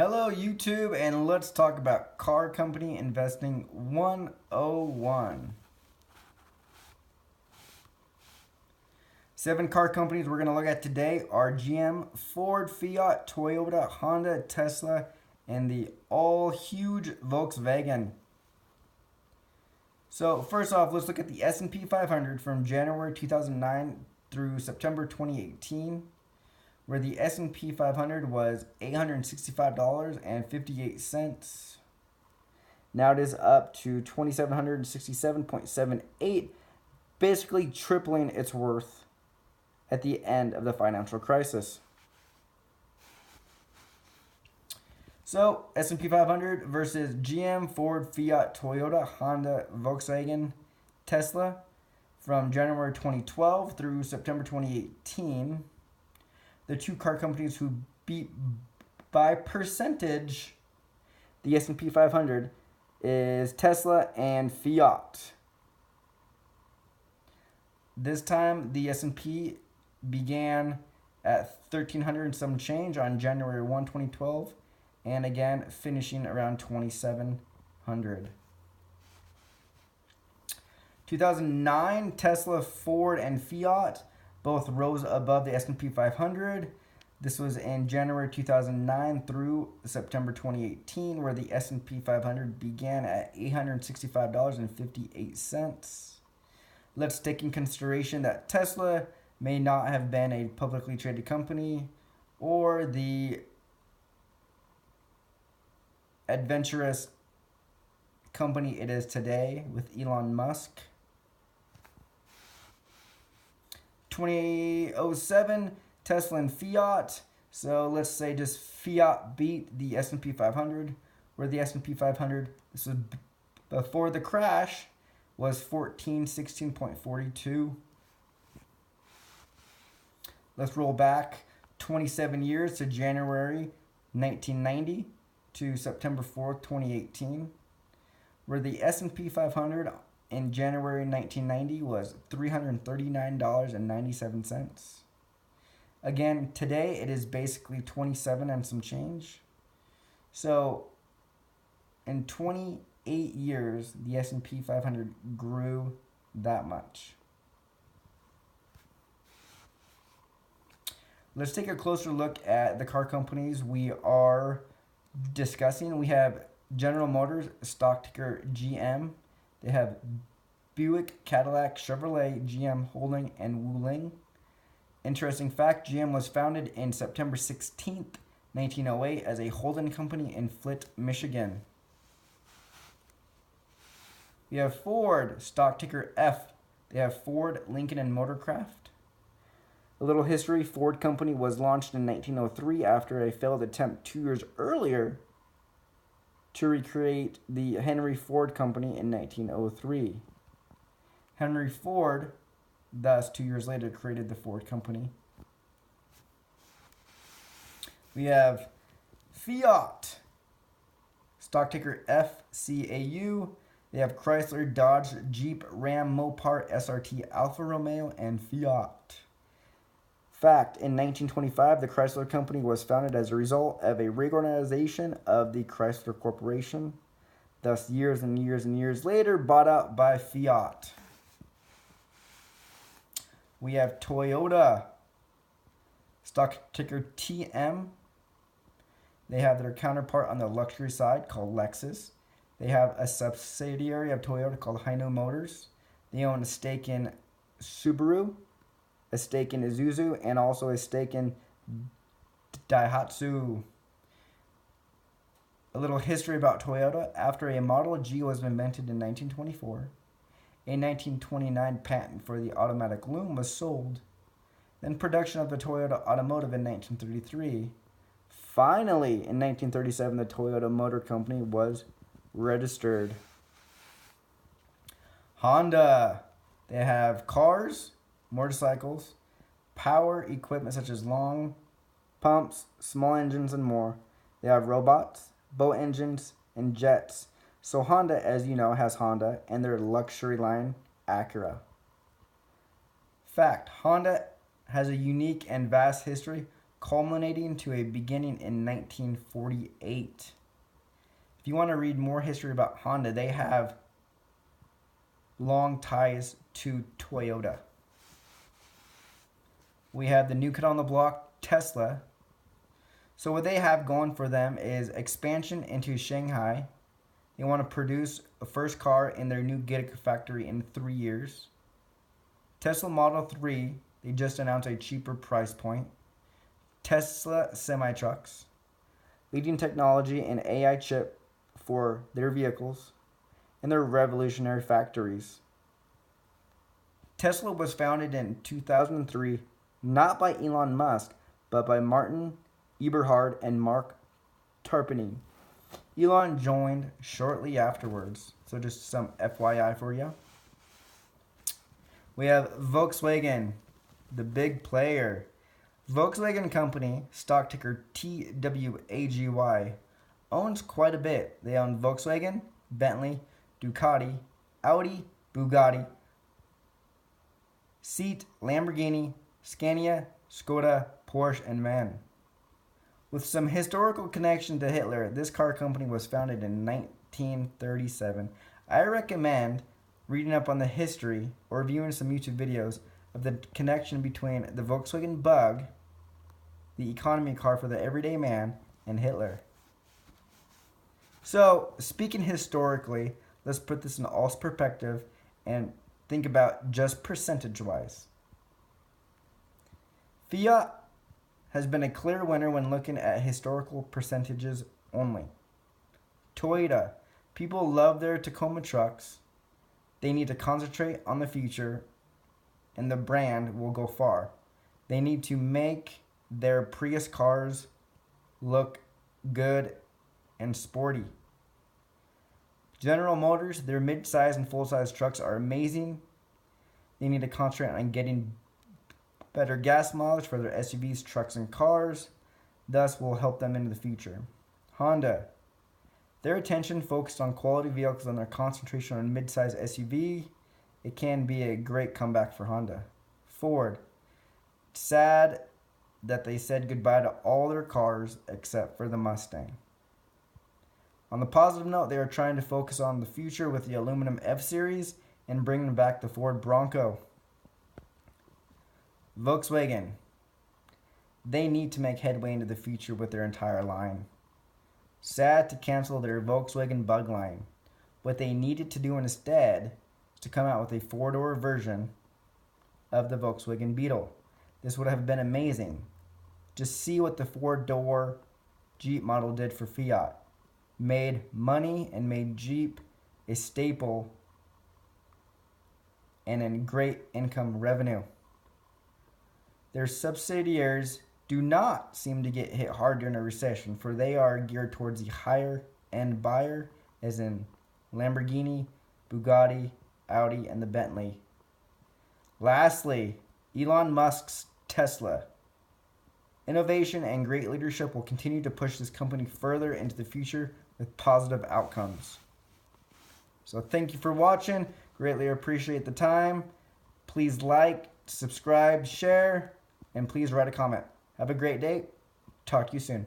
Hello YouTube, and let's talk about car company investing 101. 7 car companies we're going to look at today are GM, Ford, Fiat, Toyota, Honda, Tesla, and the all huge Volkswagen. So first off, let's look at the S&P 500 from January 2009 through September 2018. Where the S&P 500 was $865.58. Now it is up to $2,767.78, basically tripling its worth at the end of the financial crisis. So, S&P 500 versus GM, Ford, Fiat, Toyota, Honda, Volkswagen, Tesla from January 2012 through September 2018. The 2 car companies who beat by percentage the S&P 500 is Tesla and Fiat. This time the S&P began at 1,300 and some change on January 1, 2012, and again finishing around 2,700. 2009, Tesla, Ford, and Fiat both rose above the S&P 500. This was in January 2009 through September 2018, where the S&P 500 began at $865.58. Let's take in consideration that Tesla may not have been a publicly traded company or the adventurous company it is today with Elon Musk. 2007, Tesla and Fiat. So let's say just Fiat beat the S&P 500, where the S&P 500, this was before the crash, was 16.42. Let's roll back 27 years to January 1990 to September 4th, 2018, where the S&P 500 in January 1990 was $339.97. Again, today it is basically 27 and some change. So in 28 years, the S&P 500 grew that much. Let's take a closer look at the car companies we are discussing. We have General Motors, stock ticker GM. They have Buick, Cadillac, Chevrolet, GM Holding, and Wuling. Interesting fact, GM was founded in September 16th, 1908 as a holding company in Flint, Michigan. We have Ford, stock ticker F. They have Ford, Lincoln, and Motorcraft. A little history, Ford Company was launched in 1903 after a failed attempt 2 years earlier to recreate the Henry Ford Company in 1903. Henry Ford, thus 2 years later, created the Ford Company. We have Fiat, stock ticker FCAU. They have Chrysler, Dodge, Jeep, Ram, Mopar, SRT, Alfa Romeo, and Fiat. Fact, in 1925, the Chrysler Company was founded as a result of a reorganization of the Chrysler Corporation, thus years and years and years later bought out by Fiat. We have Toyota, stock ticker TM. They have their counterpart on the luxury side called Lexus. They have a subsidiary of Toyota called YAHOO Motors. They own a stake in Subaru, a stake in Isuzu, and also a stake in Daihatsu. A little history about Toyota. After a Model G was invented in 1924, a 1929 patent for the automatic loom was sold. Then production of the Toyota Automotive in 1933. Finally, in 1937, the Toyota Motor Company was registered. Honda. They have cars, motorcycles, power equipment such as long pumps, small engines, and more. They have robots, boat engines, and jets. So Honda, as you know, has Honda and their luxury line, Acura. Fact, Honda has a unique and vast history culminating to a beginning in 1948. If you want to read more history about Honda, they have long ties to Toyota. We have the new kid on the block, Tesla. So what they have going for them is expansion into Shanghai. They want to produce a first car in their new Gigafactory in 3 years. Tesla Model 3, they just announced a cheaper price point. Tesla semi-trucks. Leading technology and AI chip for their vehicles. And their revolutionary factories. Tesla was founded in 2003, not by Elon Musk, but by Martin Eberhard and Mark Tarpenning. Elon joined shortly afterwards. So just some FYI for you. We have Volkswagen, the big player. Volkswagen Company, stock ticker TWAGY, owns quite a bit. They own Volkswagen, Bentley, Ducati, Audi, Bugatti, Seat, Lamborghini, Scania, Skoda, Porsche, and MAN. With some historical connection to Hitler, this car company was founded in 1937. I recommend reading up on the history or viewing some YouTube videos of the connection between the Volkswagen Bug, the economy car for the everyday man, and Hitler. So, speaking historically, let's put this in all perspective and think about just percentage-wise. Fiat has been a clear winner when looking at historical percentages only. Toyota, people love their Tacoma trucks. They need to concentrate on the future, and the brand will go far. They need to make their Prius cars look good and sporty. General Motors, their mid-size and full-size trucks are amazing. They need to concentrate on getting better gas mileage for their SUVs, trucks, and cars. Thus will help them into the future. Honda, their attention focused on quality vehicles and their concentration on mid-size SUV. It can be a great comeback for Honda. Ford, sad that they said goodbye to all their cars except for the Mustang. On the positive note, they are trying to focus on the future with the aluminum F-Series and bringing back the Ford Bronco. Volkswagen, they need to make headway into the future with their entire line. Sad to cancel their Volkswagen Bug line. What they needed to do instead is to come out with a four-door version of the Volkswagen Beetle. This would have been amazing. Just see what the four-door Jeep model did for Fiat. Made money and made Jeep a staple and a great income revenue. Their subsidiaries do not seem to get hit hard during a recession, for they are geared towards the higher end buyer, as in Lamborghini, Bugatti, Audi, and the Bentley. Lastly, Elon Musk's Tesla. Innovation and great leadership will continue to push this company further into the future with positive outcomes. So thank you for watching. Greatly appreciate the time. Please like, subscribe, share, and please write a comment. Have a great day. Talk to you soon.